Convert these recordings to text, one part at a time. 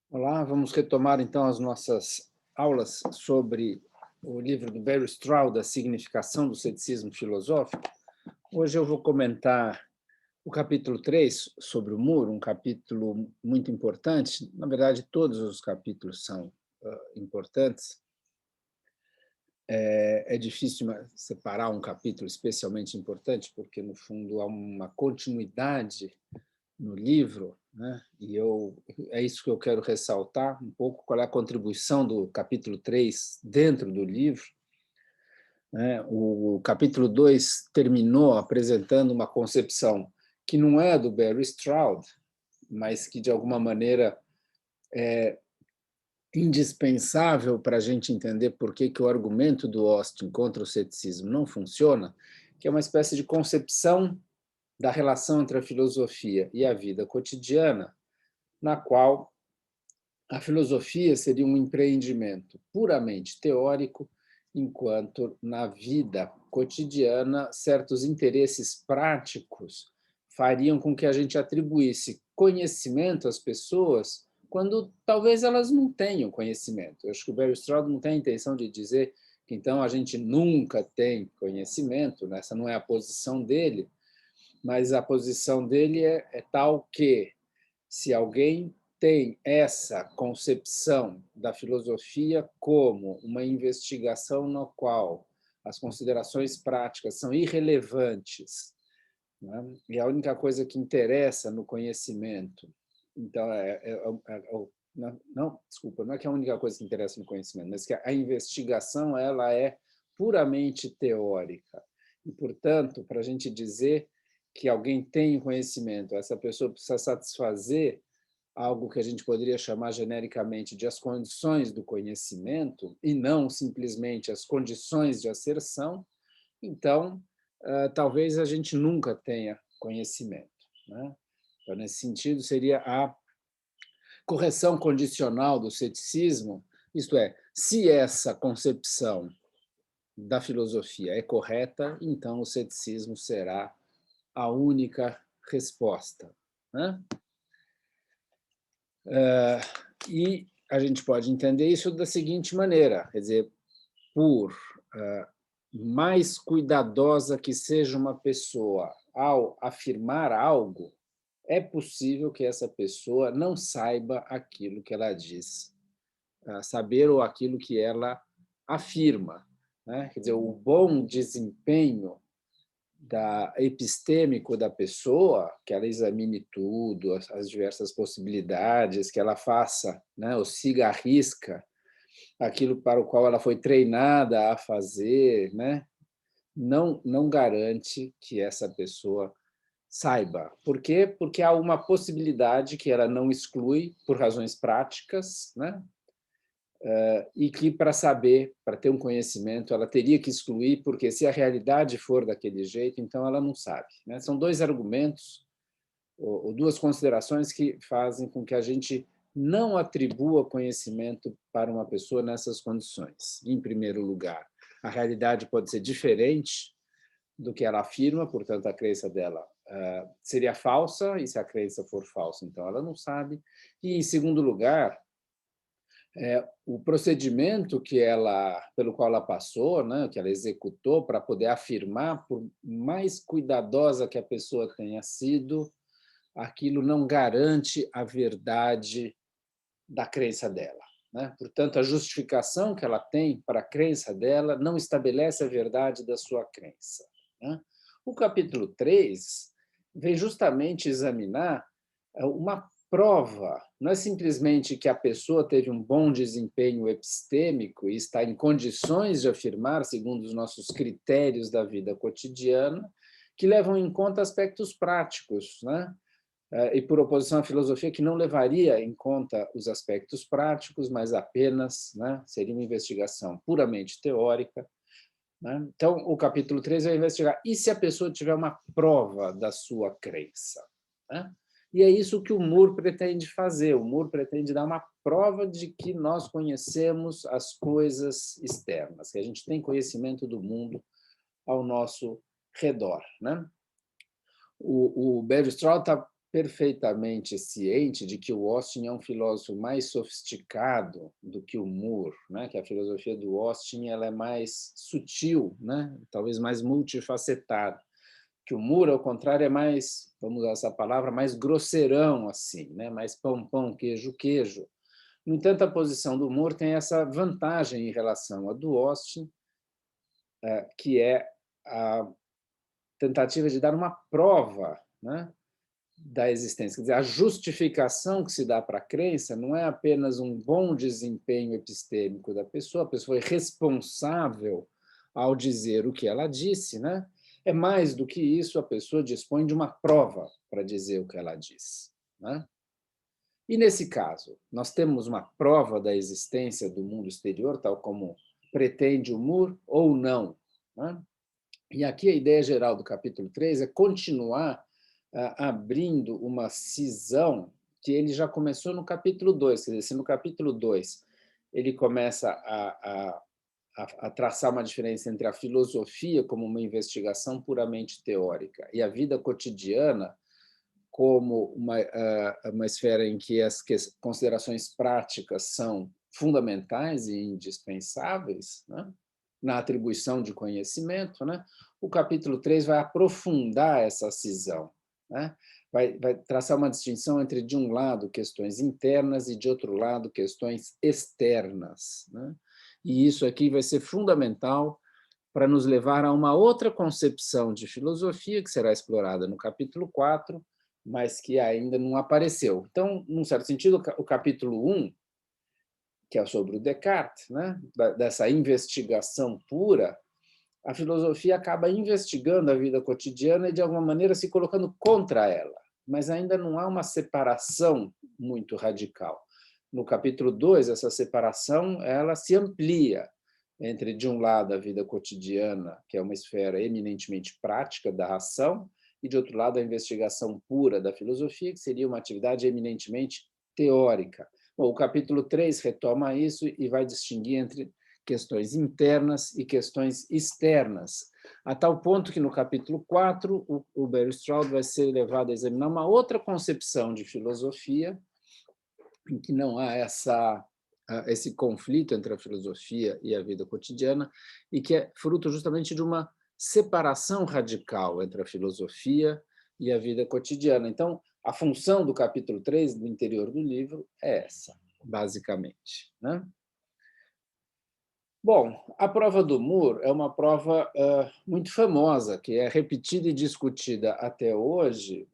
Olá, vamos retomar então as nossas aulas sobre o livro do Barry Stroud, A Significação do Ceticismo Filosófico. Hoje eu vou comentar o capítulo 3 sobre o muro, um capítulo muito importante. Na verdade, todos os capítulos são importantes. É difícil separar um capítulo especialmente importante, porque, no fundo, há uma continuidade no livro, né? É isso que eu quero ressaltar um pouco, qual é a contribuição do capítulo 3 dentro do livro, né? O capítulo 2 terminou apresentando uma concepção que não é do Barry Stroud, mas que, de alguma maneira, é indispensável para a gente entender por que o argumento do Austin contra o ceticismo não funciona, que é uma espécie de concepção da relação entre a filosofia e a vida cotidiana, na qual a filosofia seria um empreendimento puramente teórico, enquanto na vida cotidiana certos interesses práticos fariam com que a gente atribuísse conhecimento às pessoas quando talvez elas não tenham conhecimento. Eu acho que o Barry Stroud não tem a intenção de dizer que então a gente nunca tem conhecimento, né? Essa não é a posição dele, mas a posição dele é tal que, se alguém tem essa concepção da filosofia como uma investigação na qual as considerações práticas são irrelevantes, né? E a única coisa que interessa no conhecimento, então, não, desculpa, não é que a única coisa que interessa no conhecimento, mas que a investigação ela é puramente teórica. E, portanto, para a gente dizer que alguém tem conhecimento, essa pessoa precisa satisfazer algo que a gente poderia chamar genericamente de as condições do conhecimento, e não simplesmente as condições de asserção, então, talvez a gente nunca tenha conhecimento, né? Então, nesse sentido, seria a correção condicional do ceticismo, isto é, se essa concepção da filosofia é correta, então o ceticismo será a única resposta, né? E a gente pode entender isso da seguinte maneira, quer dizer, por mais cuidadosa que seja uma pessoa ao afirmar algo, é possível que essa pessoa não saiba aquilo que ela diz saber ou aquilo que ela afirma, né? Quer dizer, o bom desempenho epistêmico da pessoa, que ela examine tudo, as diversas possibilidades, que ela faça, né, ou siga à risca aquilo para o qual ela foi treinada a fazer, né, não garante que essa pessoa saiba. Por quê? Porque há uma possibilidade que ela não exclui por razões práticas, né, e que, para saber, para ter um conhecimento, ela teria que excluir, porque se a realidade for daquele jeito, então ela não sabe, né? São dois argumentos, ou duas considerações que fazem com que a gente não atribua conhecimento para uma pessoa nessas condições. Em primeiro lugar, a realidade pode ser diferente do que ela afirma, portanto, a crença dela seria falsa, e se a crença for falsa, então ela não sabe. E, em segundo lugar, o procedimento pelo qual ela passou, né, que ela executou para poder afirmar, por mais cuidadosa que a pessoa tenha sido, aquilo não garante a verdade da crença dela, né? Portanto, a justificação que ela tem para a crença dela não estabelece a verdade da sua crença, né? O capítulo 3 vem justamente examinar uma prova, não é simplesmente que a pessoa teve um bom desempenho epistêmico e está em condições de afirmar, segundo os nossos critérios da vida cotidiana, que levam em conta aspectos práticos, né? E por oposição à filosofia que não levaria em conta os aspectos práticos, mas apenas, né, seria uma investigação puramente teórica, né? Então, o capítulo 3 vai investigar, e se a pessoa tiver uma prova da sua crença, né? E é isso que o Moore pretende fazer. O Moore pretende dar uma prova de que nós conhecemos as coisas externas, que a gente tem conhecimento do mundo ao nosso redor, né? O Barry Stroud está perfeitamente ciente de que o Austin é um filósofo mais sofisticado do que o Moore, né? Que a filosofia do Austin ela é mais sutil, né? Talvez mais multifacetada. Que o Moore, ao contrário, é mais, vamos usar essa palavra, mais grosseirão, assim, né? Mais pão, pão, queijo, queijo. No entanto, a posição do Moore tem essa vantagem em relação à do Austin, que é a tentativa de dar uma prova, né, da existência. Quer dizer, a justificação que se dá para a crença não é apenas um bom desempenho epistêmico da pessoa, a pessoa é responsável ao dizer o que ela disse, né? É mais do que isso, a pessoa dispõe de uma prova para dizer o que ela diz, né? E, nesse caso, nós temos uma prova da existência do mundo exterior, tal como pretende o Moore, ou não, né? E aqui a ideia geral do capítulo 3 é continuar abrindo uma cisão que ele já começou no capítulo 2. Quer dizer, se no capítulo 2 ele começa a traçar uma diferença entre a filosofia como uma investigação puramente teórica e a vida cotidiana como uma esfera em que as considerações práticas são fundamentais e indispensáveis, né? Na atribuição de conhecimento, né? O capítulo 3 vai aprofundar essa cisão, né? Vai traçar uma distinção entre, de um lado, questões internas e, de outro lado, questões externas, né? E isso aqui vai ser fundamental para nos levar a uma outra concepção de filosofia, que será explorada no capítulo 4, mas que ainda não apareceu. Então, num certo sentido, o capítulo 1, que é sobre o Descartes, né, dessa investigação pura, a filosofia acaba investigando a vida cotidiana e, de alguma maneira, se colocando contra ela, mas ainda não há uma separação muito radical. No capítulo 2, essa separação ela se amplia entre, de um lado, a vida cotidiana, que é uma esfera eminentemente prática da ação, e, de outro lado, a investigação pura da filosofia, que seria uma atividade eminentemente teórica. Bom, o capítulo 3 retoma isso e vai distinguir entre questões internas e questões externas, a tal ponto que no capítulo 4 o Barry Stroud vai ser levado a examinar uma outra concepção de filosofia, em que não há esse conflito entre a filosofia e a vida cotidiana, e que é fruto justamente de uma separação radical entre a filosofia e a vida cotidiana. Então, a função do capítulo 3, do interior do livro, é essa, basicamente, né? Bom, a prova do Moore é uma prova muito famosa, que é repetida e discutida até hoje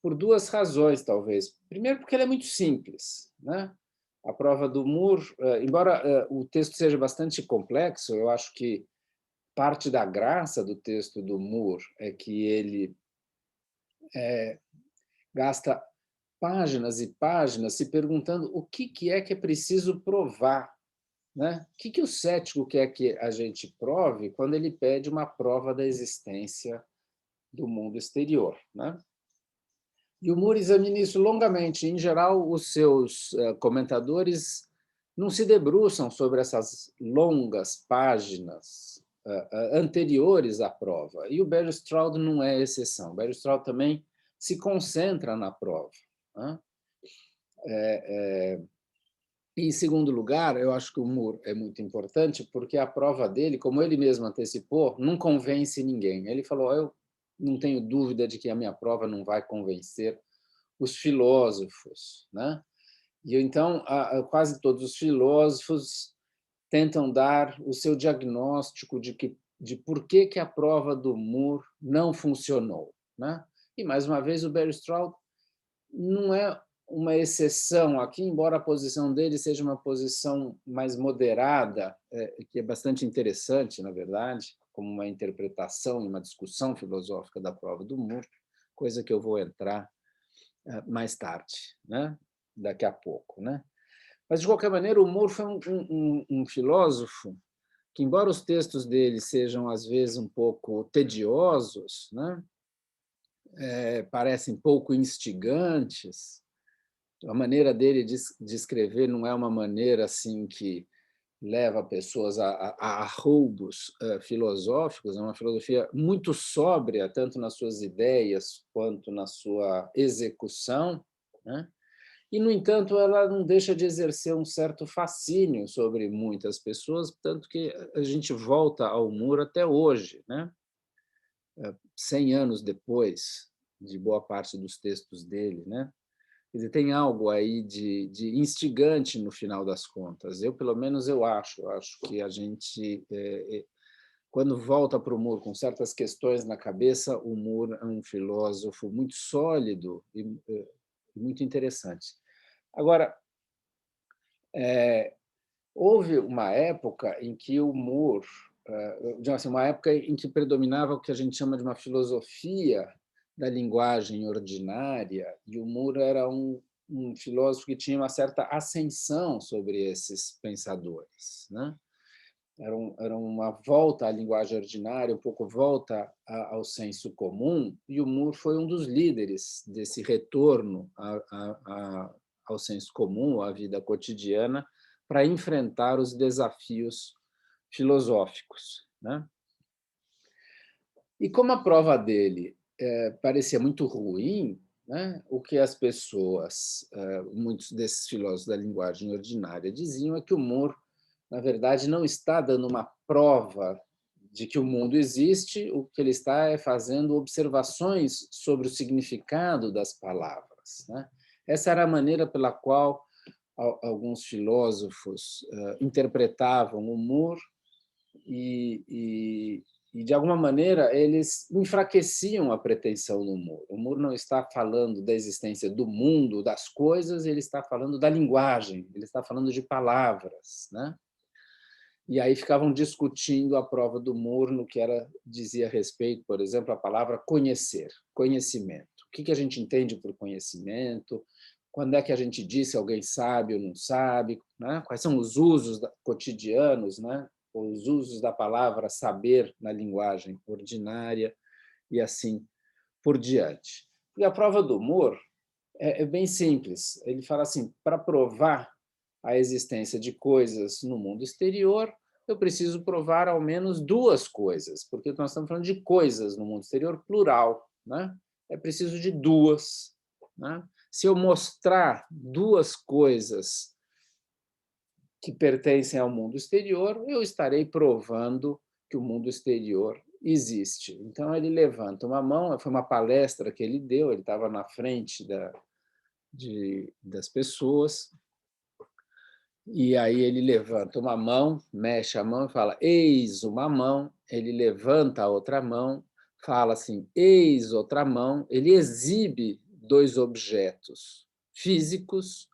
por duas razões, talvez. Primeiro, porque ela é muito simples, né? A prova do Moore, embora o texto seja bastante complexo, eu acho que parte da graça do texto do Moore é que ele gasta páginas e páginas se perguntando o que é preciso provar, né? O que o cético quer que a gente prove quando ele pede uma prova da existência do mundo exterior, né? E o Moore examina isso longamente. Em geral, os seus comentadores não se debruçam sobre essas longas páginas anteriores à prova. E o Barry Stroud não é exceção. O Barry Stroud também se concentra na prova, né? E, em segundo lugar, eu acho que o Moore é muito importante porque a prova dele, como ele mesmo antecipou, não convence ninguém. Ele falou: eu não tenho dúvida de que a minha prova não vai convencer os filósofos, né? E então quase todos os filósofos tentam dar o seu diagnóstico de por que a prova do Moore não funcionou, né? E, mais uma vez, o Barry Stroud não é uma exceção aqui, embora a posição dele seja uma posição mais moderada, que é bastante interessante, na verdade, como uma interpretação e uma discussão filosófica da prova do Moore, coisa que eu vou entrar mais tarde, né? Daqui a pouco, né? Mas, de qualquer maneira, o Moore foi um filósofo que, embora os textos dele sejam, às vezes, um pouco tediosos, né? Parecem pouco instigantes, a maneira dele de escrever não é uma maneira assim que leva pessoas a roubos filosóficos, é uma filosofia muito sóbria, tanto nas suas ideias quanto na sua execução, né? E, no entanto, ela não deixa de exercer um certo fascínio sobre muitas pessoas, tanto que a gente volta ao Moore até hoje, né? 100 anos depois de boa parte dos textos dele, né? Quer dizer, tem algo aí de instigante no final das contas. Eu, pelo menos, eu acho que a gente, quando volta para o Moore com certas questões na cabeça, o Moore é um filósofo muito sólido e muito interessante. Agora, houve uma época em que o Moore, uma época em que predominava o que a gente chama de uma filosofia da linguagem ordinária, e o Moore era um filósofo que tinha uma certa ascensão sobre esses pensadores, né? Era uma volta à linguagem ordinária, um pouco volta ao senso comum, e o Moore foi um dos líderes desse retorno ao senso comum, à vida cotidiana, para enfrentar os desafios filosóficos, né? E como a prova dele parecia muito ruim, né, o que as pessoas, muitos desses filósofos da linguagem ordinária, diziam é que o Moore, na verdade, não está dando uma prova de que o mundo existe, o que ele está é fazendo observações sobre o significado das palavras, né? Essa era a maneira pela qual alguns filósofos interpretavam o Moore e, de alguma maneira, eles enfraqueciam a pretensão do Moore. O Moore não está falando da existência do mundo, das coisas, ele está falando da linguagem, ele está falando de palavras, né? E aí ficavam discutindo a prova do Moore no que dizia respeito, por exemplo, à palavra conhecer, conhecimento. O que a gente entende por conhecimento? Quando é que a gente diz se alguém sabe ou não sabe? Né? Quais são os usos cotidianos, né? Os usos da palavra saber na linguagem ordinária e assim por diante. E a prova do Moore é bem simples. Ele fala assim, para provar a existência de coisas no mundo exterior, eu preciso provar ao menos duas coisas, porque nós estamos falando de coisas no mundo exterior, plural, né? É preciso de duas, né? Se eu mostrar duas coisas que pertencem ao mundo exterior, eu estarei provando que o mundo exterior existe. Então, ele levanta uma mão, foi uma palestra que ele deu, ele estava na frente das pessoas, e aí ele levanta uma mão, mexe a mão e fala, eis uma mão, ele levanta a outra mão, fala assim, eis outra mão, ele exibe dois objetos físicos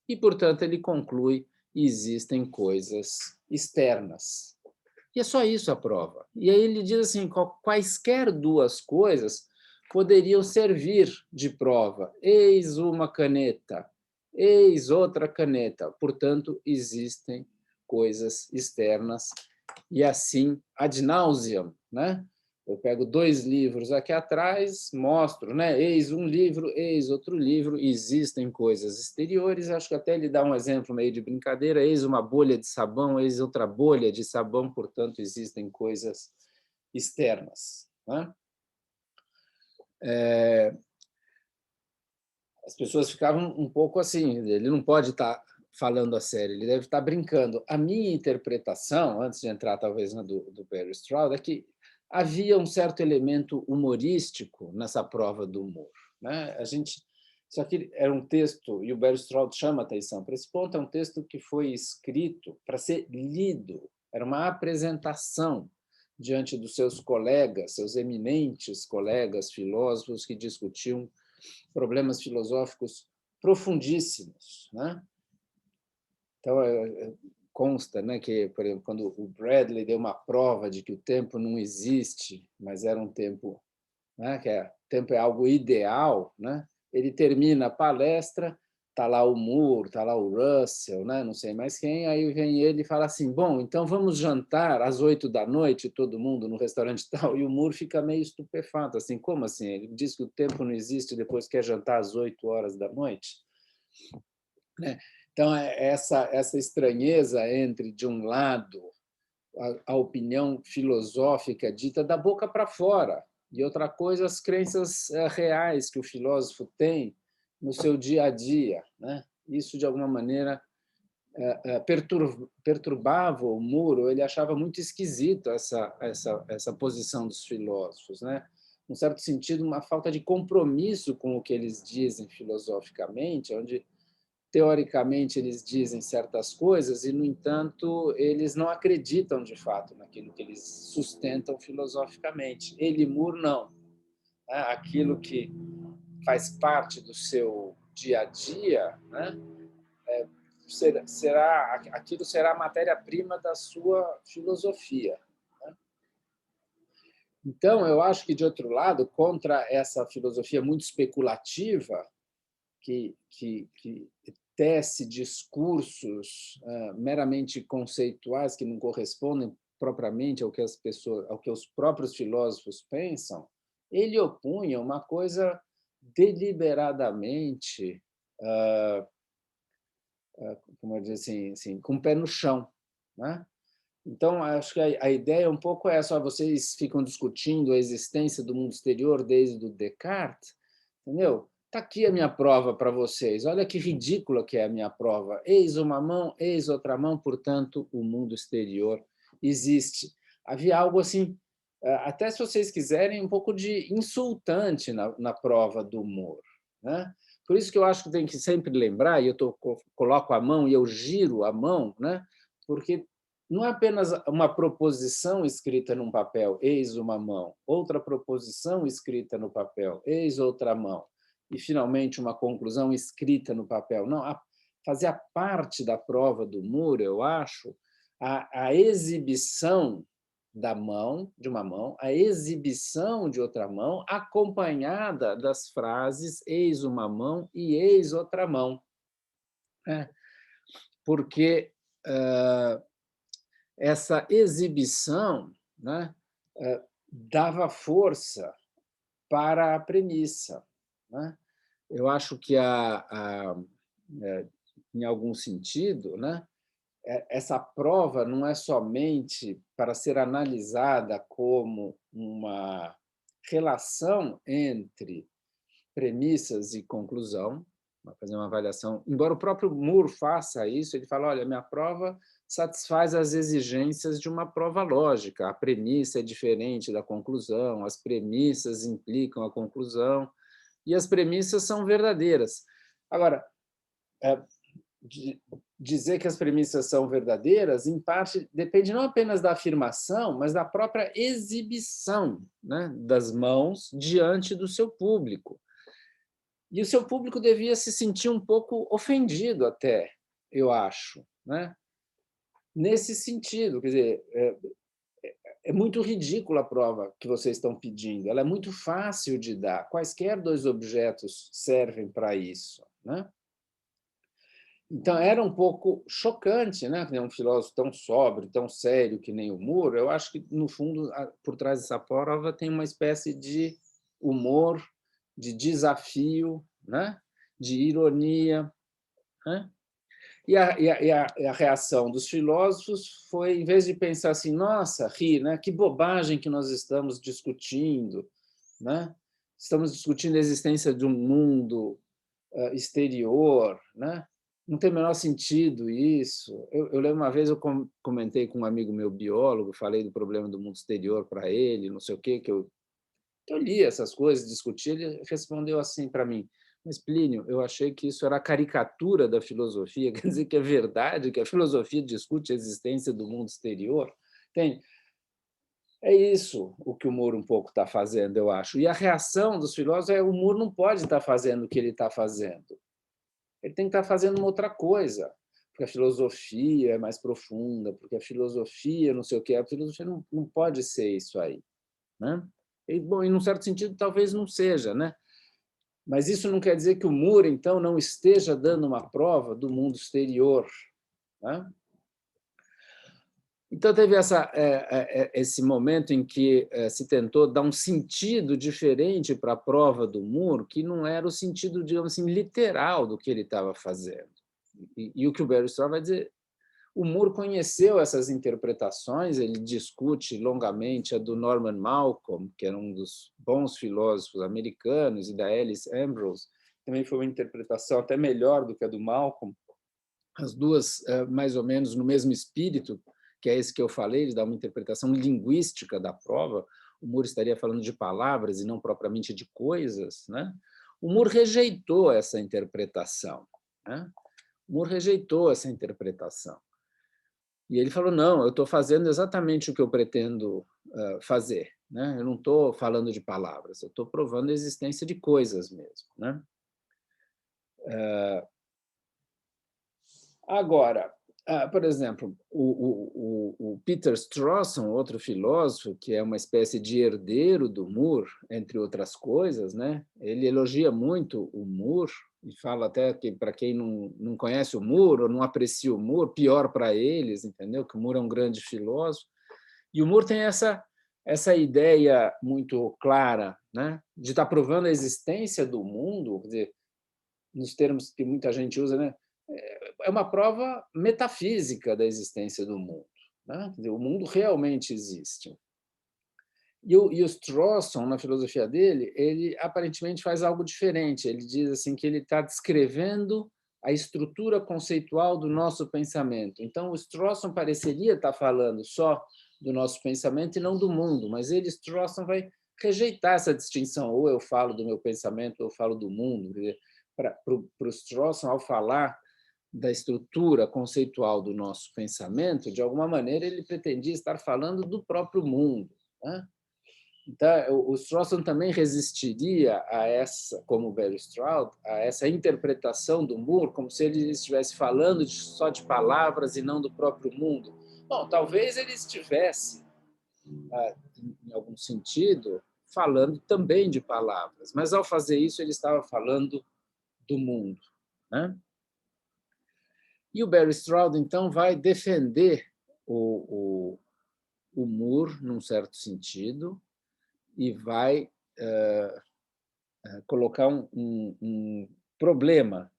e, portanto, ele conclui que existem coisas externas. E é só isso a prova. E aí ele diz assim, quaisquer duas coisas poderiam servir de prova. Eis uma caneta, eis outra caneta. Portanto, existem coisas externas. E assim, ad nauseam, né? Eu pego dois livros aqui atrás, mostro, né? Eis um livro, eis outro livro, existem coisas exteriores. Acho que até ele dá um exemplo meio de brincadeira: eis uma bolha de sabão, eis outra bolha de sabão, portanto, existem coisas externas, né? As pessoas ficavam um pouco assim, ele não pode estar falando a sério, ele deve estar brincando. A minha interpretação, antes de entrar talvez na do Barry Stroud, é que havia um certo elemento humorístico nessa prova do humor, né? Isso aqui era um texto, e o Barry Stroud chama atenção para esse ponto, é um texto que foi escrito para ser lido, era uma apresentação diante dos seus colegas, seus eminentes colegas filósofos que discutiam problemas filosóficos profundíssimos, né? Então, consta, né, que, por exemplo, quando o Bradley deu uma prova de que o tempo não existe, mas era um tempo, né, tempo é algo ideal, né? Ele termina a palestra, está lá o Moore, está lá o Russell, né, não sei mais quem, aí vem ele e fala assim, bom, então vamos jantar às 8 da noite, todo mundo no restaurante tal, e o Moore fica meio estupefato, assim, como assim? Ele diz que o tempo não existe e depois quer jantar às 8 horas da noite? Né? Então, essa estranheza entre, de um lado, a opinião filosófica dita da boca para fora, e outra coisa, as crenças reais que o filósofo tem no seu dia a dia, né? Isso, de alguma maneira, perturbava o Muro, ele achava muito esquisito essa posição dos filósofos, né? Num certo sentido, uma falta de compromisso com o que eles dizem filosoficamente, onde, teoricamente, eles dizem certas coisas e, no entanto, eles não acreditam, de fato, naquilo que eles sustentam filosoficamente. Ele, Moore, não. Aquilo que faz parte do seu dia a dia, né? Aquilo será a matéria-prima da sua filosofia. Então, eu acho que, de outro lado, contra essa filosofia muito especulativa, que tece discursos meramente conceituais que não correspondem propriamente ao que os próprios filósofos pensam, ele opunha uma coisa deliberadamente, como eu disse assim, com o pé no chão, né? Então, acho que a ideia é um pouco essa: vocês ficam discutindo a existência do mundo exterior desde o Descartes, entendeu? Está aqui a minha prova para vocês. Olha que ridícula que é a minha prova. Eis uma mão, eis outra mão, portanto, o mundo exterior existe. Havia algo assim, até se vocês quiserem, um pouco de insultante na prova do Moore, né? Por isso que eu acho que tem que sempre lembrar, e eu coloco a mão e eu giro a mão, né? Porque não é apenas uma proposição escrita num papel, eis uma mão, outra proposição escrita no papel, eis outra mão, e, finalmente, uma conclusão escrita no papel. Não, fazia parte da prova do Moore, eu acho, a exibição da mão, de uma mão, a exibição de outra mão, acompanhada das frases eis uma mão e eis outra mão. Porque essa exibição, né, dava força para a premissa, né? Eu acho que, em algum sentido, né, essa prova não é somente para ser analisada como uma relação entre premissas e conclusão, fazer uma avaliação. Embora o próprio Moore faça isso, ele fala: olha, minha prova satisfaz as exigências de uma prova lógica. A premissa é diferente da conclusão, as premissas implicam a conclusão, e as premissas são verdadeiras. Agora, dizer que as premissas são verdadeiras, em parte, depende não apenas da afirmação, mas da própria exibição, né, das mãos diante do seu público. E o seu público devia se sentir um pouco ofendido até, eu acho, né? Nesse sentido, quer dizer, é muito ridícula a prova que vocês estão pedindo, ela é muito fácil de dar, quaisquer dois objetos servem para isso, né? Então, era um pouco chocante, né? Um filósofo tão sóbrio, tão sério que nem o Moore. Eu acho que, no fundo, por trás dessa prova tem uma espécie de humor, de desafio, né? De ironia, né? E a reação dos filósofos foi, em vez de pensar assim, nossa, ri, né? Que bobagem que nós estamos discutindo, né? Estamos discutindo a existência de um mundo exterior, né? Não tem o menor sentido isso. Eu lembro uma vez, eu comentei com um amigo meu biólogo, falei do problema do mundo exterior para ele, não sei o quê, que eu li essas coisas, discuti, ele respondeu assim para mim: mas, Plínio, eu achei que isso era a caricatura da filosofia, quer dizer que é verdade que a filosofia discute a existência do mundo exterior? Tem. É isso o que o Moore um pouco está fazendo, eu acho. E a reação dos filósofos é: o Moore não pode estar fazendo o que ele está fazendo. Ele tem que estar fazendo uma outra coisa, porque a filosofia é mais profunda, porque a filosofia não sei o quê. A filosofia não pode ser isso aí, né? E, bom, em um certo sentido, talvez não seja, né? Mas isso não quer dizer que o Moore, então, não esteja dando uma prova do mundo exterior, né? Então, teve esse momento em que se tentou dar um sentido diferente para a prova do Moore, que não era o sentido, digamos assim, literal do que ele estava fazendo, E o que o Barry Straub vai dizer, o Moore conheceu essas interpretações, ele discute longamente a do Norman Malcolm, que era um dos bons filósofos americanos, e da Alice Ambrose, também foi uma interpretação até melhor do que a do Malcolm, as duas mais ou menos no mesmo espírito, que é esse que eu falei, ele dá uma interpretação linguística da prova. O Moore estaria falando de palavras e não propriamente de coisas, né? O Moore rejeitou essa interpretação, né? O Moore rejeitou essa interpretação. E ele falou, não, eu estou fazendo exatamente o que eu pretendo fazer, né? Eu não estou falando de palavras, eu estou provando a existência de coisas mesmo, né? Agora, por exemplo, o Peter Strawson, outro filósofo, que é uma espécie de herdeiro do Moore, entre outras coisas, né? Ele elogia muito o Moore e fala até que, para quem não conhece o Moore ou não aprecia o Moore, pior para eles, entendeu? Que o Moore é um grande filósofo. E o Moore tem essa ideia muito clara, né? De estar provando a existência do mundo, quer dizer, nos termos que muita gente usa, né? É uma prova metafísica da existência do mundo, né? Quer dizer, o mundo realmente existe. E o Strawson, na filosofia dele, ele aparentemente faz algo diferente. Ele diz assim que ele está descrevendo a estrutura conceitual do nosso pensamento. Então, o Strawson pareceria estar falando só do nosso pensamento e não do mundo, mas ele, Strawson, vai rejeitar essa distinção. Ou eu falo do meu pensamento, ou eu falo do mundo. Para o Strawson, ao falar da estrutura conceitual do nosso pensamento, de alguma maneira ele pretendia estar falando do próprio mundo, né? Então, o Strawson também resistiria a essa, como o Barry Straub, a essa interpretação do Moore, como se ele estivesse falando só de palavras e não do próprio mundo. Bom, talvez ele estivesse, em algum sentido, falando também de palavras, mas ao fazer isso ele estava falando do mundo, né? E o Barry Straub, então, vai defender o Moore, num certo sentido, e vai colocar um problema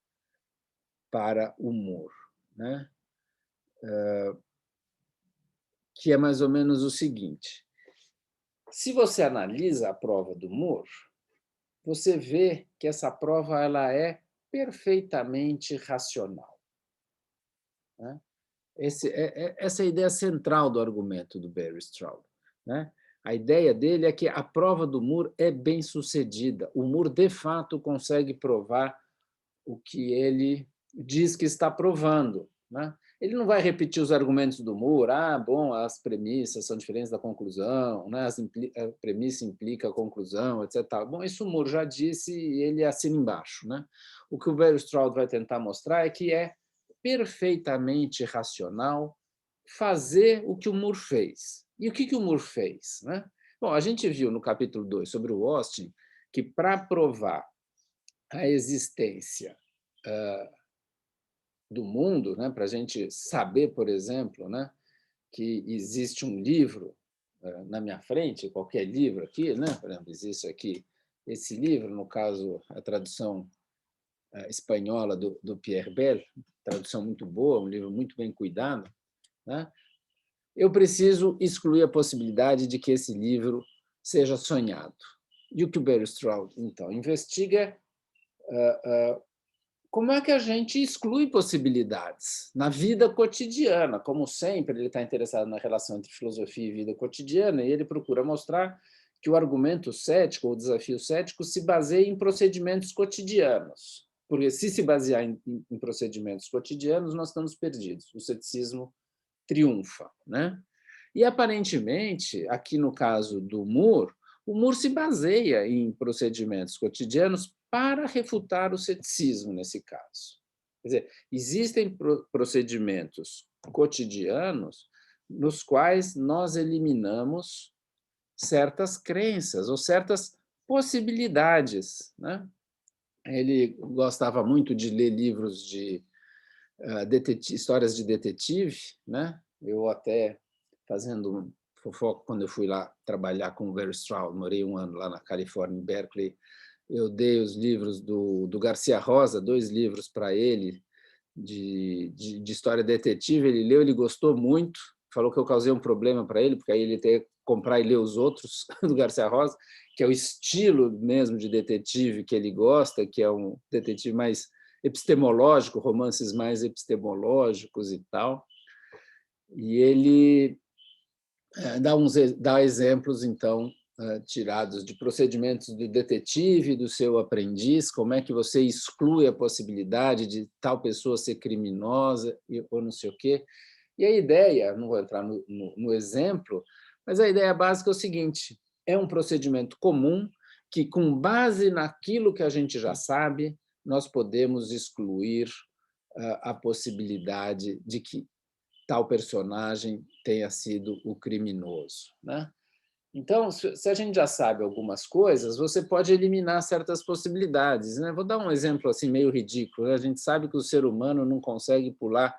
para o Moore, né? Que é mais ou menos o seguinte. Se você analisa a prova do Moore, você vê que essa prova ela é perfeitamente racional, né? Essa é a ideia central do argumento do Barry Straub, né? A ideia dele é que a prova do Moore é bem-sucedida. O Moore, de fato, consegue provar o que ele diz que está provando, né? Ele não vai repetir os argumentos do Moore, bom, as premissas são diferentes da conclusão, né? A premissa implica a conclusão, etc. Bom, isso o Moore já disse e ele assina embaixo, né? O que o Barry Straub vai tentar mostrar é que é perfeitamente racional fazer o que o Moore fez. E o que o Moore fez, né? Bom, a gente viu no capítulo 2 sobre o Austin que, para provar a existência do mundo, né, para a gente saber, por exemplo, né, que existe um livro na minha frente, qualquer livro aqui, né, por exemplo, existe aqui esse livro, no caso, a tradução espanhola do Pierre Bell, tradução muito boa, um livro muito bem cuidado, né? Eu preciso excluir a possibilidade de que esse livro seja sonhado. E o que o Barry Straub, então, investiga como é que a gente exclui possibilidades na vida cotidiana. Como sempre, ele está interessado na relação entre filosofia e vida cotidiana, e ele procura mostrar que o argumento cético, ou o desafio cético, se baseia em procedimentos cotidianos. Porque se basear em procedimentos cotidianos, nós estamos perdidos. O ceticismo triunfa, né? E, aparentemente, aqui no caso do Moore, o Moore se baseia em procedimentos cotidianos para refutar o ceticismo, nesse caso. Quer dizer, existem procedimentos cotidianos nos quais nós eliminamos certas crenças ou certas possibilidades, né? Ele gostava muito de ler livros de histórias de detetive, né? Eu até fazendo fofoca quando eu fui lá trabalhar com o Barry Straub, morei um ano lá na Califórnia, em Berkeley, eu dei os livros do Garcia Rosa, 2 livros para ele, de história detetive, ele leu, ele gostou muito, falou que eu causei um problema para ele, porque aí ele tem que comprar e ler os outros do Garcia Rosa, que é o estilo mesmo de detetive que ele gosta, que é um detetive mais epistemológico, romances mais epistemológicos e tal. E ele dá exemplos, então, tirados de procedimentos do detetive, do seu aprendiz, como é que você exclui a possibilidade de tal pessoa ser criminosa ou não sei o quê. E a ideia, não vou entrar no exemplo, mas a ideia básica é o seguinte: é um procedimento comum que, com base naquilo que a gente já sabe, nós podemos excluir a possibilidade de que tal personagem tenha sido o criminoso, né? Então, se a gente já sabe algumas coisas, você pode eliminar certas possibilidades, né? Vou dar um exemplo assim meio ridículo, né? A gente sabe que o ser humano não consegue pular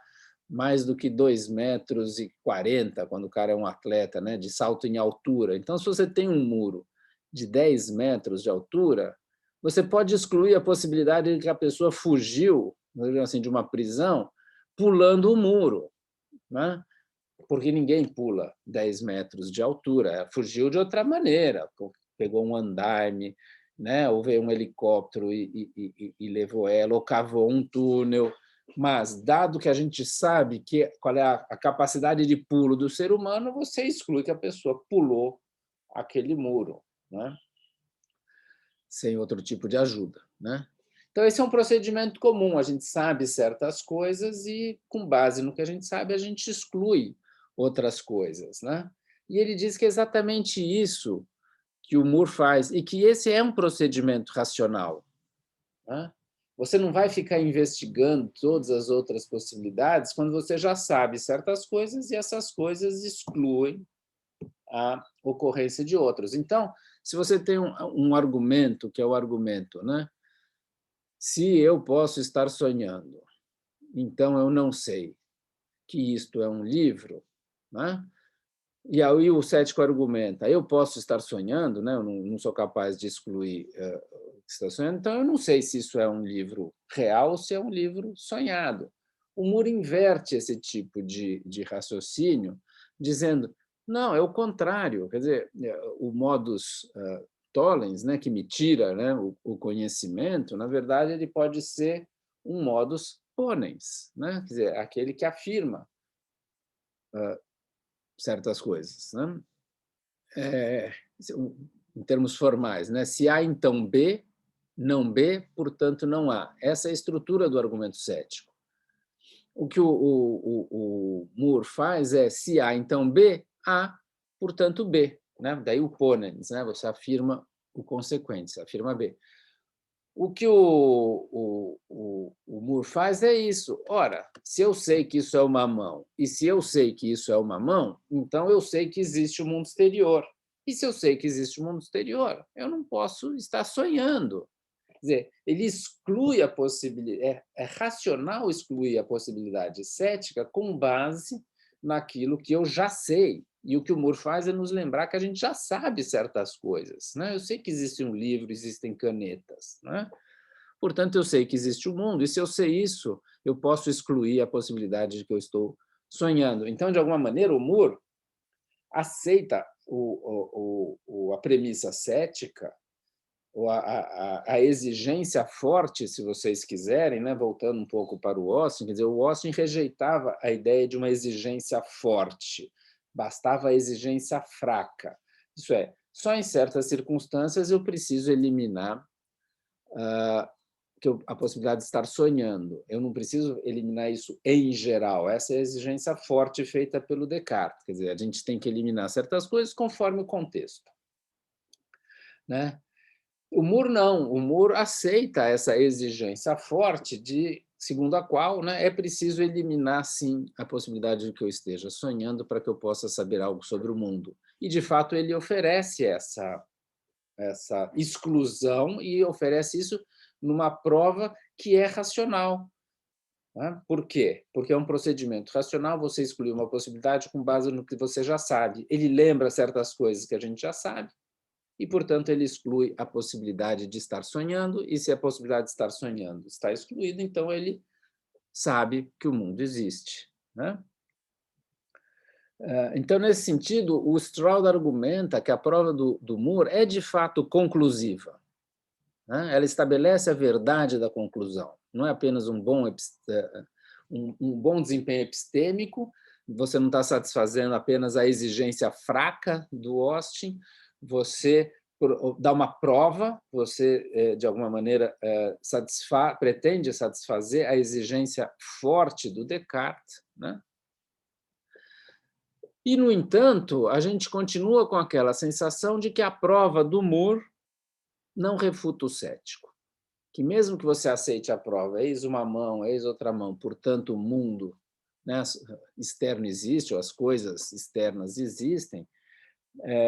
mais do que 2,40 m quando o cara é um atleta, né? De salto em altura. Então, se você tem um muro de 10 metros de altura, você pode excluir a possibilidade de que a pessoa fugiu, assim, de uma prisão pulando o muro, né? Porque ninguém pula 10 metros de altura, fugiu de outra maneira, pegou um andaime, né? Ou veio um helicóptero e levou ela, ou cavou um túnel. Mas, dado que a gente sabe qual é a capacidade de pulo do ser humano, você exclui que a pessoa pulou aquele muro, né? Sem outro tipo de ajuda, né? Então, esse é um procedimento comum, a gente sabe certas coisas e, com base no que a gente sabe, a gente exclui outras coisas, né? E ele diz que é exatamente isso que o Moore faz, e que esse é um procedimento racional, né? Você não vai ficar investigando todas as outras possibilidades quando você já sabe certas coisas e essas coisas excluem a ocorrência de outras. Então, se você tem um argumento, que é o argumento, né? Se eu posso estar sonhando, então eu não sei que isto é um livro, né? E aí o cético argumenta: eu posso estar sonhando, né? Eu não sou capaz de excluir o que está sonhando, então eu não sei se isso é um livro real ou se é um livro sonhado. O Moore inverte esse tipo de raciocínio, dizendo: não, é o contrário. Quer dizer, o modus tollens, né, que me tira, né, o conhecimento, na verdade, ele pode ser um modus ponens, né? Quer dizer, aquele que afirma certas coisas, né? Em termos formais, né? Se A, então B, não B, portanto não há. Essa é a estrutura do argumento cético. O que o Moore faz é: se A, então B, A, portanto B. Né? Daí o ponens, né? Você afirma o consequente, você afirma B. O que o Moore faz é isso. Ora, se eu sei que isso é uma mão, e se eu sei que isso é uma mão, então eu sei que existe o mundo exterior. E se eu sei que existe o mundo exterior, eu não posso estar sonhando. Quer dizer, ele exclui a possibilidade, é racional excluir a possibilidade cética com base naquilo que eu já sei. E o que o Moore faz é nos lembrar que a gente já sabe certas coisas, né? Eu sei que existe um livro, existem canetas, né? Portanto, eu sei que existe o mundo, e se eu sei isso, eu posso excluir a possibilidade de que eu estou sonhando. Então, de alguma maneira, o Moore aceita a premissa cética, ou a exigência forte, se vocês quiserem, né? Voltando um pouco para o Austin, quer dizer, o Austin rejeitava a ideia de uma exigência forte, bastava a exigência fraca. Isso é, só em certas circunstâncias eu preciso eliminar a possibilidade de estar sonhando. Eu não preciso eliminar isso em geral. Essa é a exigência forte feita pelo Descartes. Quer dizer, a gente tem que eliminar certas coisas conforme o contexto, né? O Moore não. O Moore aceita essa exigência forte segundo a qual, né, é preciso eliminar, sim, a possibilidade de que eu esteja sonhando para que eu possa saber algo sobre o mundo. E, de fato, ele oferece essa exclusão e oferece isso numa prova que é racional. Né? Por quê? Porque é um procedimento racional, você exclui uma possibilidade com base no que você já sabe. Ele lembra certas coisas que a gente já sabe e, portanto, ele exclui a possibilidade de estar sonhando, e se a possibilidade de estar sonhando está excluída, então ele sabe que o mundo existe, né? Então, nesse sentido, o Stroud argumenta que a prova do Moore é, de fato, conclusiva, né? Ela estabelece a verdade da conclusão. Não é apenas um bom desempenho epistêmico, você não está satisfazendo apenas a exigência fraca do Austin, você dá uma prova, você, de alguma maneira, pretende satisfazer a exigência forte do Descartes, né? E, no entanto, a gente continua com aquela sensação de que a prova do Moore não refuta o cético, que mesmo que você aceite a prova, eis uma mão, eis outra mão, portanto o mundo, né, externo existe, ou as coisas externas existem,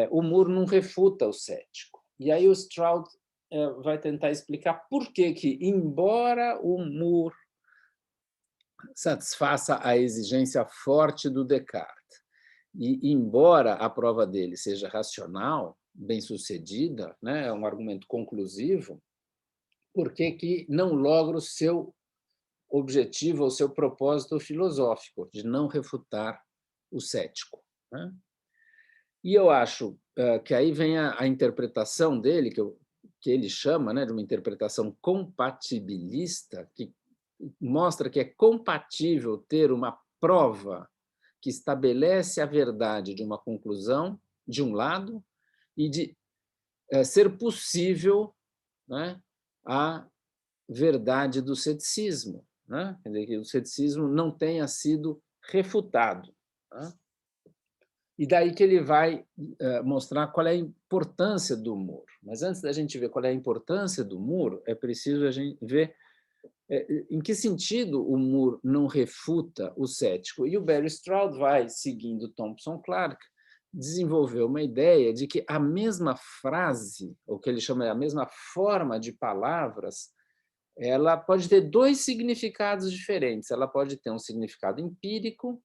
o Moore não refuta o cético. E aí o Stroud vai tentar explicar por que, embora o Moore satisfaça a exigência forte do Descartes, e embora a prova dele seja racional, bem-sucedida, né, é um argumento conclusivo, por que não logra o seu objetivo, o seu propósito filosófico, de não refutar o cético, né? E eu acho que aí vem a interpretação dele, que ele chama, né, de uma interpretação compatibilista, que mostra que é compatível ter uma prova que estabelece a verdade de uma conclusão, de um lado, e de ser possível, né, a verdade do ceticismo, né? Quer dizer, que o ceticismo não tenha sido refutado, né? E daí que ele vai mostrar qual é a importância do muro. Mas antes da gente ver qual é a importância do muro, é preciso a gente ver em que sentido o Moore não refuta o cético. E o Barry Stroud vai, seguindo Thompson Clark, desenvolver uma ideia de que a mesma frase, ou que ele chama de a mesma forma de palavras, ela pode ter dois significados diferentes. Ela pode ter um significado empírico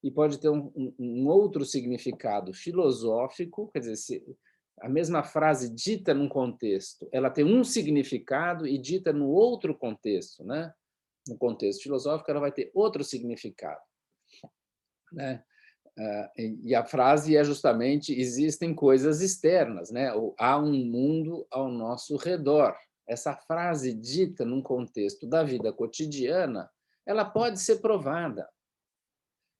e pode ter um outro significado filosófico, quer dizer, a mesma frase dita num contexto, ela tem um significado e dita no outro contexto, né? No contexto filosófico, ela vai ter outro significado, né? E a frase é justamente: existem coisas externas, né? Ou há um mundo ao nosso redor. Essa frase dita num contexto da vida cotidiana, ela pode ser provada.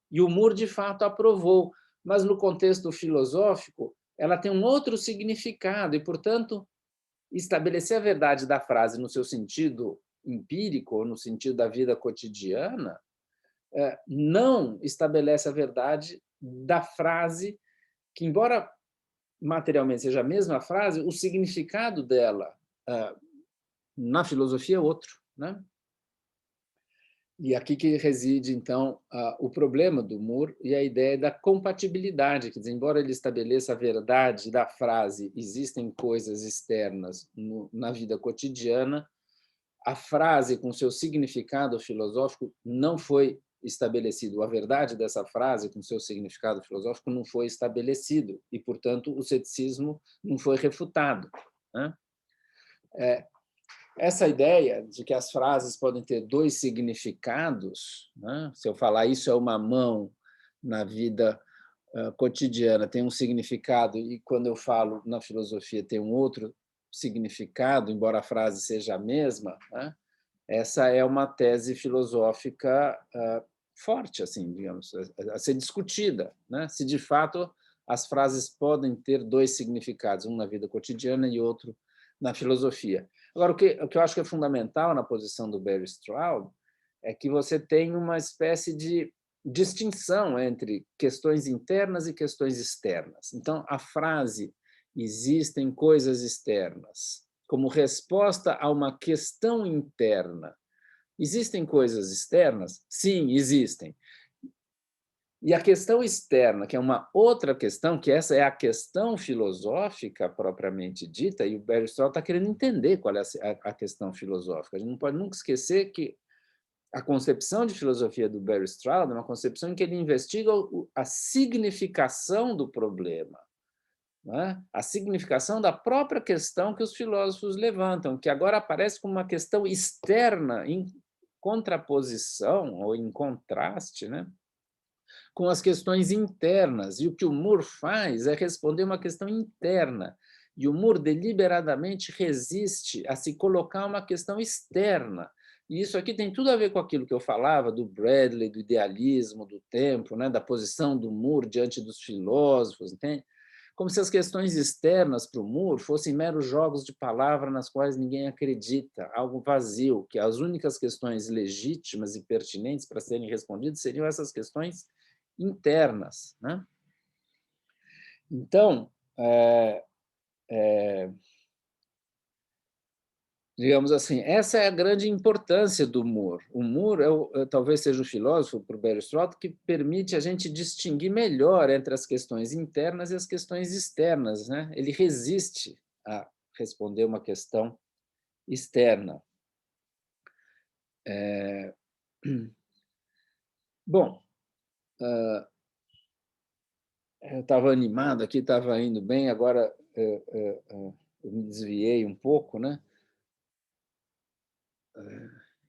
E o Moore, de fato, aprovou, mas no contexto filosófico, ela tem um outro significado e, portanto, estabelecer a verdade da frase no seu sentido empírico, ou no sentido da vida cotidiana, não estabelece a verdade da frase, que, embora materialmente seja a mesma frase, o significado dela na filosofia é outro, né? E aqui que reside, então, o problema do Moore e a ideia da compatibilidade, quer dizer, embora ele estabeleça a verdade da frase existem coisas externas na vida cotidiana, a frase com seu significado filosófico não foi estabelecido. A verdade dessa frase com seu significado filosófico não foi estabelecido e, portanto, o ceticismo não foi refutado, né? Essa ideia de que as frases podem ter dois significados, né? Se eu falar isso é uma mão na vida cotidiana, tem um significado, e quando eu falo na filosofia tem um outro significado, embora a frase seja a mesma, né? Essa é uma tese filosófica forte, assim, digamos, a ser discutida, né? Se de fato as frases podem ter dois significados, um na vida cotidiana e outro na filosofia. Agora, o que eu acho que é fundamental na posição do Barry Stroud é que você tem uma espécie de distinção entre questões internas e questões externas. Então, a frase existem coisas externas como resposta a uma questão interna. Existem coisas externas? Sim, existem. E a questão externa, que é uma outra questão, que essa é a questão filosófica propriamente dita, e o Barry Stroud está querendo entender qual é a questão filosófica. A gente não pode nunca esquecer que a concepção de filosofia do Barry Stroud é uma concepção em que ele investiga a significação do problema, né? A significação da própria questão que os filósofos levantam, que agora aparece como uma questão externa, contraposição ou em contraste, né, com as questões internas. E o que o Moore faz é responder uma questão interna. E o Moore deliberadamente resiste a se colocar uma questão externa. E isso aqui tem tudo a ver com aquilo que eu falava do Bradley, do idealismo, do tempo, né, da posição do Moore diante dos filósofos, entende? Como se as questões externas para o Moore fossem meros jogos de palavra nas quais ninguém acredita, algo vazio, que as únicas questões legítimas e pertinentes para serem respondidas seriam essas questões internas, né? Então, digamos assim, essa é a grande importância do Moore. O Moore talvez seja o filósofo, para o Berestroff, que permite a gente distinguir melhor entre as questões internas e as questões externas, né? Ele resiste a responder uma questão externa. Bom, eu estava animado aqui, estava indo bem, agora eu me desviei um pouco, né?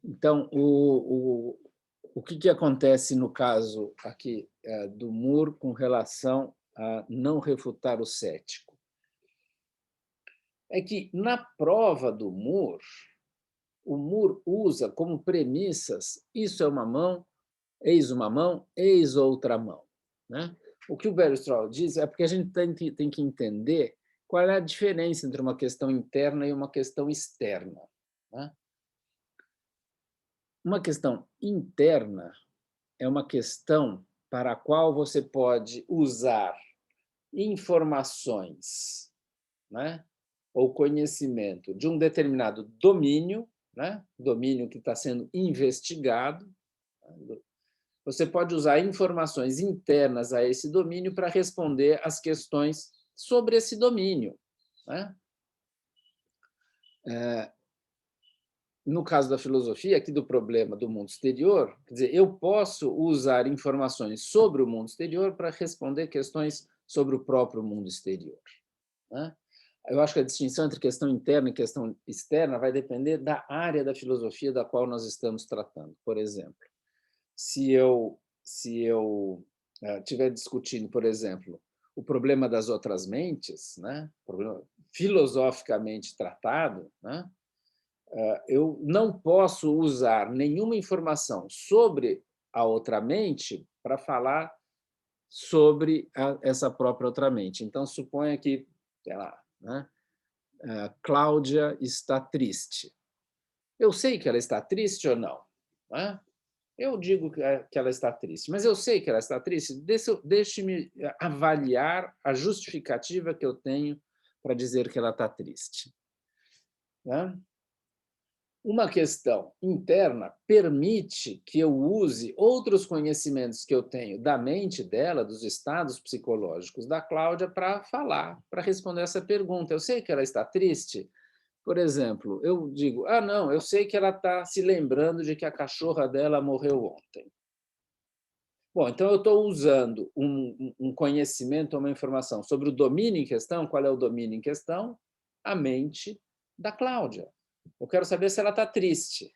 Então, o que acontece no caso aqui do Moore com relação a não refutar o cético? É que, na prova do Moore, o Moore usa como premissas isso é uma mão, eis outra mão. Né? O que o Berestroff diz é porque a gente tem que entender qual é a diferença entre uma questão interna e uma questão externa. Né? Uma questão interna é uma questão para a qual você pode usar informações, né, ou conhecimento de um determinado domínio, né, domínio que está sendo investigado. Você pode usar informações internas a esse domínio para responder às questões sobre esse domínio. Né? No caso da filosofia, aqui do problema do mundo exterior, quer dizer, eu posso usar informações sobre o mundo exterior para responder questões sobre o próprio mundo exterior. Né? Eu acho que a distinção entre questão interna e questão externa vai depender da área da filosofia da qual nós estamos tratando. Por exemplo, se eu estiver discutindo, por exemplo, o problema das outras mentes, né? Problema filosoficamente tratado, né? Eu não posso usar nenhuma informação sobre a outra mente para falar sobre essa própria outra mente. Então, suponha que, sei lá, né, a Cláudia está triste. Eu sei que ela está triste ou não? Né? Eu digo que ela está triste, mas eu sei que ela está triste. Deixe-me avaliar a justificativa que eu tenho para dizer que ela está triste. Né? Uma questão interna permite que eu use outros conhecimentos que eu tenho da mente dela, dos estados psicológicos da Cláudia, para falar, para responder essa pergunta. Eu sei que ela está triste. Por exemplo, eu digo, não, eu sei que ela está se lembrando de que a cachorra dela morreu ontem. Bom, então eu estou usando um conhecimento, uma informação sobre o domínio em questão. Qual é o domínio em questão? A mente da Cláudia. Eu quero saber se ela está triste.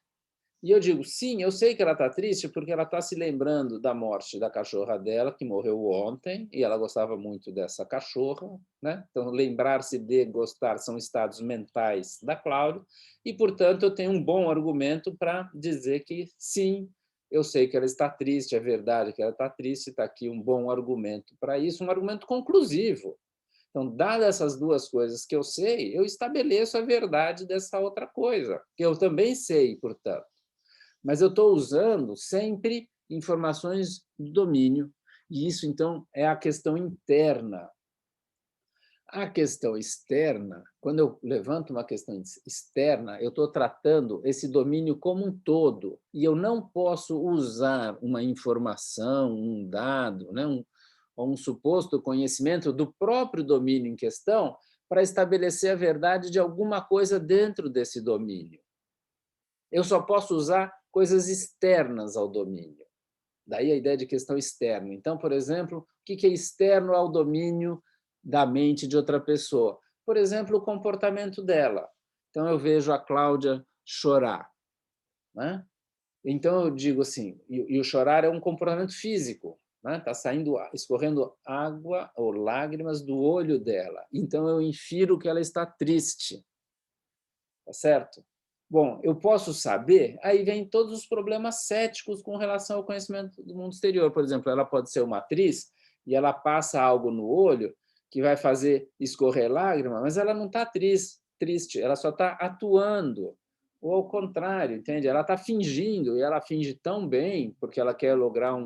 E eu digo, sim, eu sei que ela está triste porque ela está se lembrando da morte da cachorra dela, que morreu ontem, e ela gostava muito dessa cachorra. Né? Então, lembrar-se de gostar são estados mentais da Cláudia, e, portanto, eu tenho um bom argumento para dizer que, sim, eu sei que ela está triste, é verdade que ela está triste, está aqui um bom argumento para isso, um argumento conclusivo. Então, dadas essas duas coisas que eu sei, eu estabeleço a verdade dessa outra coisa, que eu também sei, portanto. Mas eu estou usando sempre informações do domínio, e isso, então, é a questão interna. A questão externa, quando eu levanto uma questão externa, eu estou tratando esse domínio como um todo, e eu não posso usar uma informação, um dado, né, ou um suposto conhecimento do próprio domínio em questão para estabelecer a verdade de alguma coisa dentro desse domínio. Eu só posso usar coisas externas ao domínio. Daí a ideia de questão externa. Então, por exemplo, o que é externo ao domínio da mente de outra pessoa? Por exemplo, o comportamento dela. Então, eu vejo a Cláudia chorar. Né? Então, eu digo assim, e o chorar é um comportamento físico, né? Está saindo, escorrendo água ou lágrimas do olho dela. Então, eu infiro que ela está triste, tá certo? Bom, eu posso saber, aí vem todos os problemas céticos com relação ao conhecimento do mundo exterior. Por exemplo, ela pode ser uma atriz e ela passa algo no olho que vai fazer escorrer lágrima, mas ela não está triste, ela só está atuando. Ou ao contrário, entende? Ela está fingindo, e ela finge tão bem, porque ela quer lograr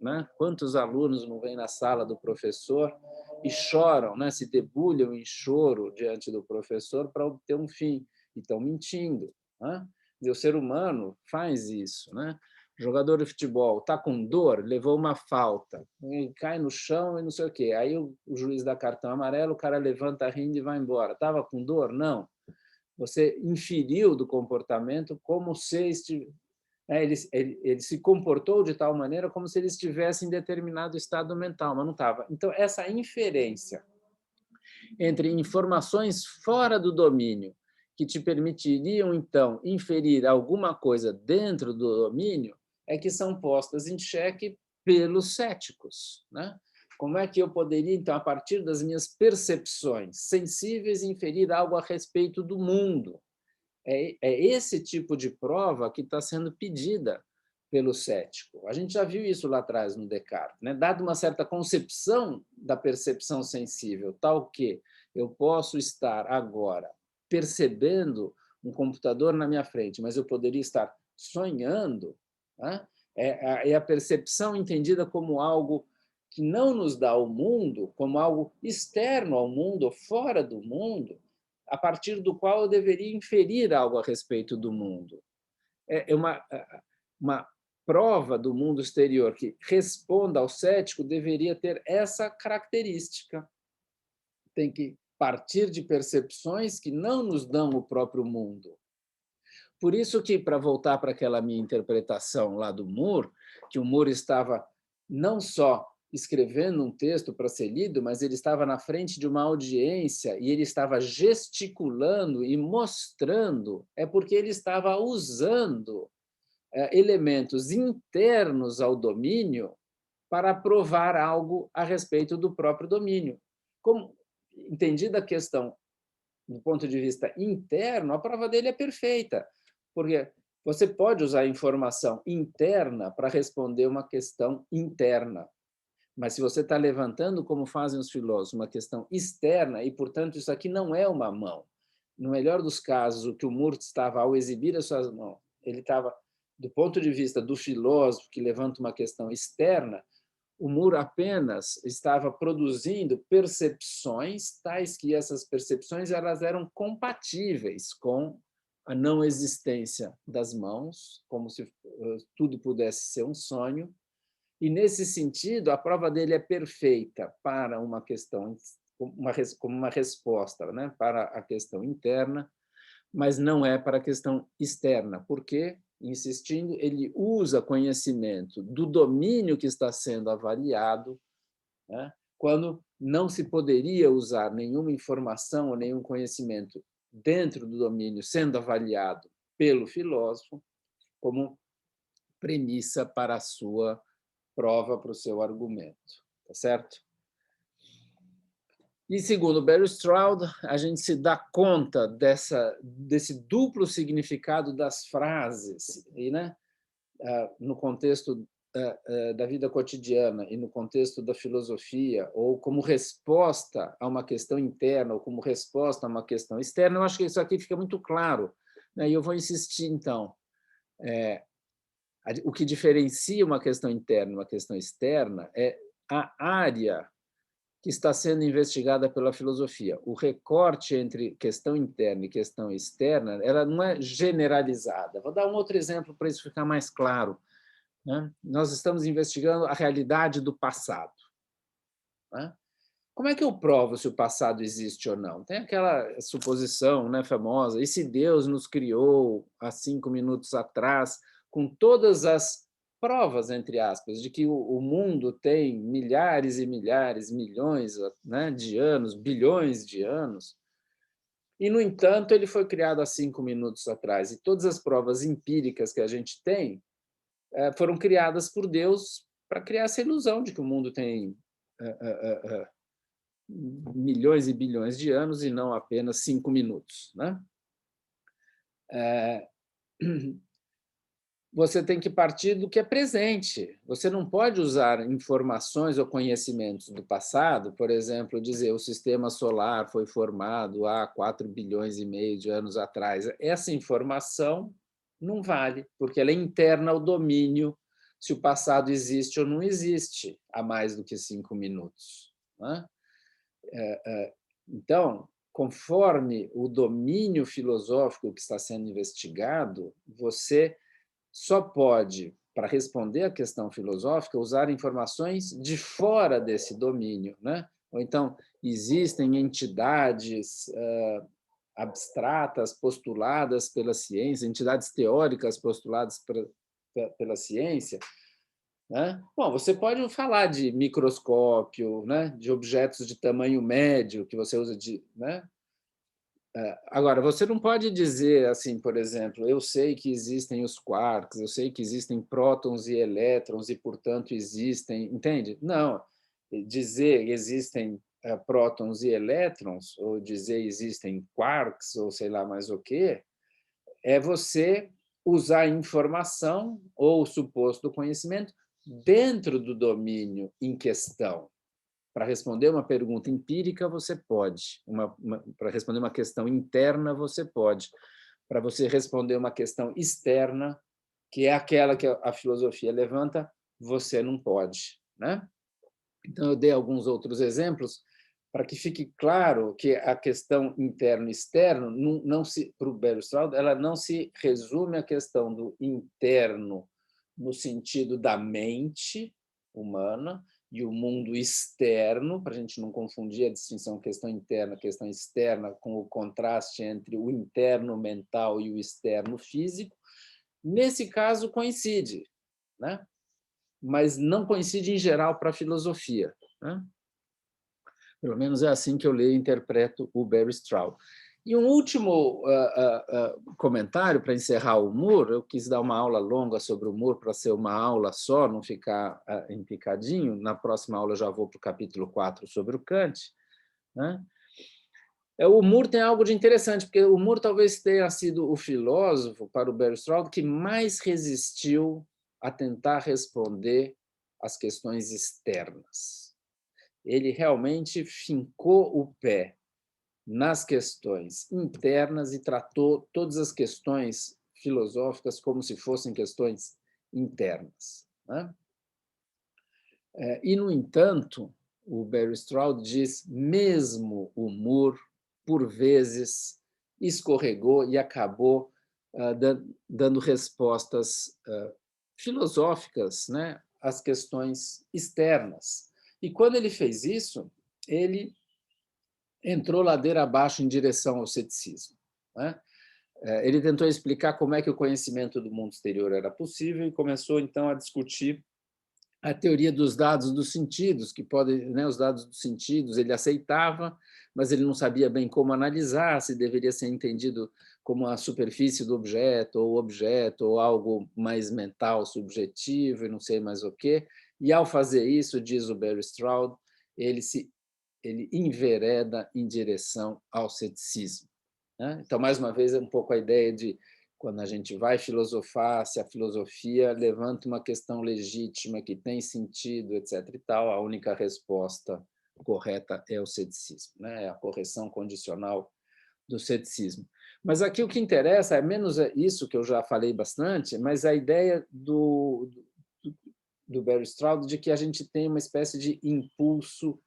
né? Quantos alunos não vêm na sala do professor e choram, né? Se debulham em choro diante do professor para obter um fim, e estão mentindo, né? E o ser humano faz isso, né? O jogador de futebol está com dor, levou uma falta, cai no chão e não sei o quê. Aí o juiz dá cartão amarelo, o cara levanta rindo e vai embora. Estava com dor? Não. Você inferiu do comportamento como se ele se comportou de tal maneira como se ele estivesse em determinado estado mental, mas não estava. Então, essa inferência entre informações fora do domínio que te permitiriam, então, inferir alguma coisa dentro do domínio, é que são postas em xeque pelos céticos, né? Como é que eu poderia, então, a partir das minhas percepções sensíveis, inferir algo a respeito do mundo? É esse tipo de prova que está sendo pedida pelo cético. A gente já viu isso lá atrás no Descartes, né? Dado uma certa concepção da percepção sensível, tal que eu posso estar agora percebendo um computador na minha frente, mas eu poderia estar sonhando, né? É a percepção entendida como algo que não nos dá o mundo, como algo externo ao mundo, ou fora do mundo, a partir do qual eu deveria inferir algo a respeito do mundo. É uma prova do mundo exterior que responda ao cético deveria ter essa característica. Tem que partir de percepções que não nos dão o próprio mundo. Por isso que, para voltar para aquela minha interpretação lá do Moore, que o Moore estava não só escrevendo um texto para ser lido, mas ele estava na frente de uma audiência e ele estava gesticulando e mostrando, é porque ele estava usando elementos internos ao domínio para provar algo a respeito do próprio domínio. Como entendida a questão do ponto de vista interno, a prova dele é perfeita, porque você pode usar informação interna para responder uma questão interna. Mas se você está levantando, como fazem os filósofos, uma questão externa, e, portanto, isso aqui não é uma mão. No melhor dos casos, o que o Murt estava, ao exibir as suas mãos, ele estava, do ponto de vista do filósofo que levanta uma questão externa, o Moore apenas estava produzindo percepções, tais que essas percepções elas eram compatíveis com a não existência das mãos, como se tudo pudesse ser um sonho. E, nesse sentido, a prova dele é perfeita para uma questão, como uma resposta, né, para a questão interna, mas não é para a questão externa. Por quê? Insistindo, ele usa conhecimento do domínio que está sendo avaliado, né, quando não se poderia usar nenhuma informação ou nenhum conhecimento dentro do domínio sendo avaliado pelo filósofo como premissa para a sua prova, para o seu argumento. Tá certo? E, segundo Barry Stroud, a gente se dá conta desse duplo significado das frases, e, né, no contexto da vida cotidiana e no contexto da filosofia, ou como resposta a uma questão interna, ou como resposta a uma questão externa. Eu acho que isso aqui fica muito claro, né? E eu vou insistir, então. O que diferencia uma questão interna e uma questão externa é a área que está sendo investigada pela filosofia. O recorte entre questão interna e questão externa, ela não é generalizada. Vou dar um outro exemplo para isso ficar mais claro, né? Nós estamos investigando a realidade do passado, né? Como é que eu provo se o passado existe ou não? Tem aquela suposição, né, famosa, e se Deus nos criou há 5 minutos atrás, com todas as provas, entre aspas, de que o mundo tem milhares e milhares, milhões, né, de anos, bilhões de anos, E, no entanto, ele foi criado há 5 minutos atrás. E todas as provas empíricas que a gente tem foram criadas por Deus para criar essa ilusão de que o mundo tem milhões e bilhões de anos e não apenas 5 minutos, né? Você tem que partir do que é presente. Você não pode usar informações ou conhecimentos do passado, por exemplo, dizer o sistema solar foi formado há 4 bilhões e meio de anos atrás. Essa informação não vale, porque ela é interna ao domínio se o passado existe ou não existe há mais do que 5 minutos, né? Então, conforme o domínio filosófico que está sendo investigado, você só pode, para responder à questão filosófica, usar informações de fora desse domínio, né? Ou então, existem entidades abstratas postuladas pela ciência, entidades teóricas postuladas pela ciência, né? Bom, você pode falar de microscópio, né? De objetos de tamanho médio que você usa de, né? Agora, você não pode dizer assim, por exemplo, eu sei que existem os quarks, eu sei que existem prótons e elétrons e, portanto, existem, entende? Não. Dizer existem prótons e elétrons, ou dizer existem quarks, ou sei lá mais o quê, é você usar informação ou suposto conhecimento dentro do domínio em questão. Para responder uma pergunta empírica, você pode. Para responder uma questão interna, você pode. Para você responder uma questão externa, que é aquela que a filosofia levanta, você não pode, né? Então, eu dei alguns outros exemplos para que fique claro que a questão interno e externo, não se, para o Bergstraud, ela não se resume à questão do interno no sentido da mente humana e o mundo externo, para a gente não confundir a distinção questão interna, questão externa, com o contraste entre o interno mental e o externo físico. Nesse caso, coincide, né? Mas não coincide em geral para a filosofia, né? Pelo menos é assim que eu leio e interpreto o Bergstraud. E um último comentário para encerrar o Moore. Eu quis dar uma aula longa sobre o Moore para ser uma aula só, não ficar em picadinho. Na próxima aula eu já vou para o capítulo 4 sobre o Kant, né? O Moore tem algo de interessante, porque o Moore talvez tenha sido o filósofo, para o Bergstraud, que mais resistiu a tentar responder às questões externas. Ele realmente fincou o pé nas questões internas e tratou todas as questões filosóficas como se fossem questões internas, né? E, no entanto, o Bergstraud diz, mesmo o Moore, por vezes, escorregou e acabou dando respostas filosóficas, né, às questões externas. E, quando ele fez isso, ele entrou ladeira abaixo em direção ao ceticismo, né? Ele tentou explicar como é que o conhecimento do mundo exterior era possível e começou, então, a discutir a teoria dos dados dos sentidos, que podem, né, os dados dos sentidos ele aceitava, mas ele não sabia bem como analisar, se deveria ser entendido como a superfície do objeto, ou algo mais mental, subjetivo, e não sei mais o quê. E, ao fazer isso, diz o Bergstraud, ele envereda em direção ao ceticismo, né? Então, mais uma vez, é um pouco a ideia de, quando a gente vai filosofar, se a filosofia levanta uma questão legítima que tem sentido, etc. e tal, a única resposta correta é o ceticismo, né? É a correção condicional do ceticismo. Mas aqui o que interessa é menos isso, que eu já falei bastante, mas a ideia do Bergstraud de que a gente tem uma espécie de impulso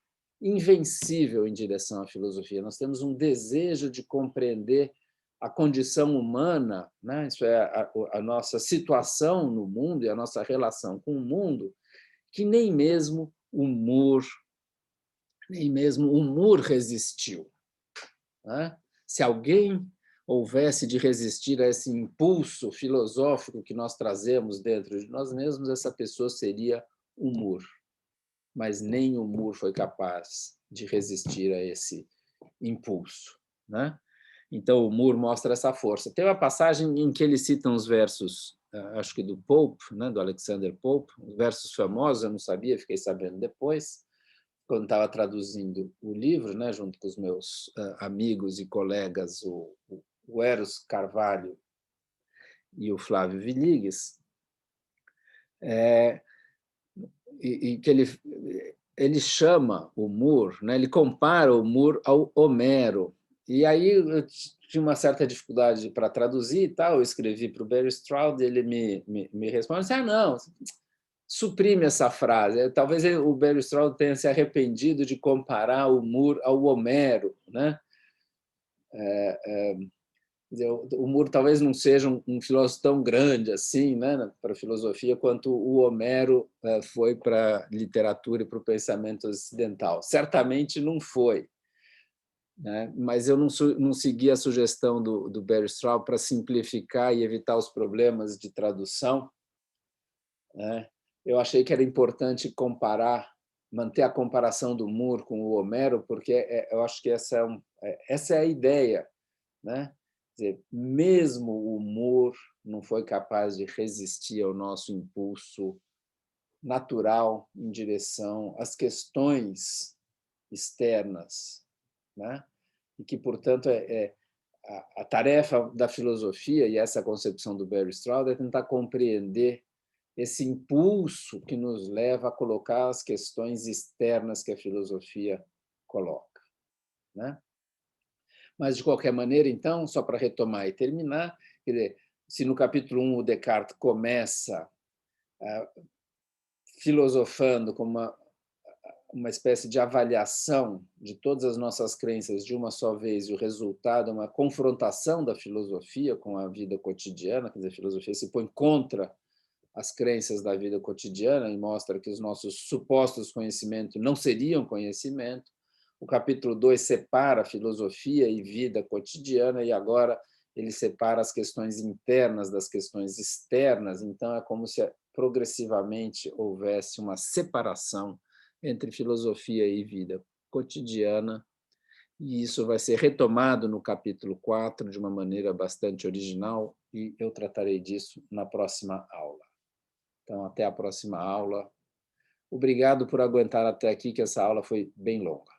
invencível em direção à filosofia. Nós temos um desejo de compreender a condição humana, né? Isso é a nossa situação no mundo e a nossa relação com o mundo, que nem mesmo o Moore resistiu, né? Se alguém houvesse de resistir a esse impulso filosófico que nós trazemos dentro de nós mesmos, essa pessoa seria o Moore. Mas nem o Moore foi capaz de resistir a esse impulso, né? Então, o Moore mostra essa força. Tem uma passagem em que ele cita uns versos, acho que do Pope, né, do Alexander Pope, versos famosos, eu não sabia, fiquei sabendo depois, quando estava traduzindo o livro, né, junto com os meus amigos e colegas, o Eros Carvalho e o Flávio Villigues, e que ele chama o Moore, né, ele compara o Moore ao Homero. E aí eu tinha uma certa dificuldade para traduzir e tal, eu escrevi para o Barry Stroud, ele me responde assim, não, suprime essa frase. Talvez o Barry Stroud tenha se arrependido de comparar o Moore ao Homero, né? O Moore talvez não seja um filósofo tão grande assim, né, para a filosofia, quanto o Homero foi para a literatura e para o pensamento ocidental. Certamente não foi, né? Mas eu não segui a sugestão do Barry Stroud para simplificar e evitar os problemas de tradução, né? Eu achei que era importante comparar, manter a comparação do Moore com o Homero, porque eu acho que essa é a ideia, né? Quer dizer, mesmo o humor não foi capaz de resistir ao nosso impulso natural em direção às questões externas, né? E que, portanto, a tarefa da filosofia, e essa concepção do Barry Stroud, é tentar compreender esse impulso que nos leva a colocar as questões externas que a filosofia coloca, né? Mas, de qualquer maneira, então, só para retomar e terminar, quer dizer, se no capítulo 1 o Descartes começa filosofando como uma espécie de avaliação de todas as nossas crenças de uma só vez, e o resultado é uma confrontação da filosofia com a vida cotidiana, quer dizer, a filosofia se põe contra as crenças da vida cotidiana e mostra que os nossos supostos conhecimentos não seriam conhecimento. O capítulo 2 separa filosofia e vida cotidiana, e agora ele separa as questões internas das questões externas, então é como se progressivamente houvesse uma separação entre filosofia e vida cotidiana, e isso vai ser retomado no capítulo 4 de uma maneira bastante original, e eu tratarei disso na próxima aula. Então, até a próxima aula. Obrigado por aguentar até aqui, que essa aula foi bem longa.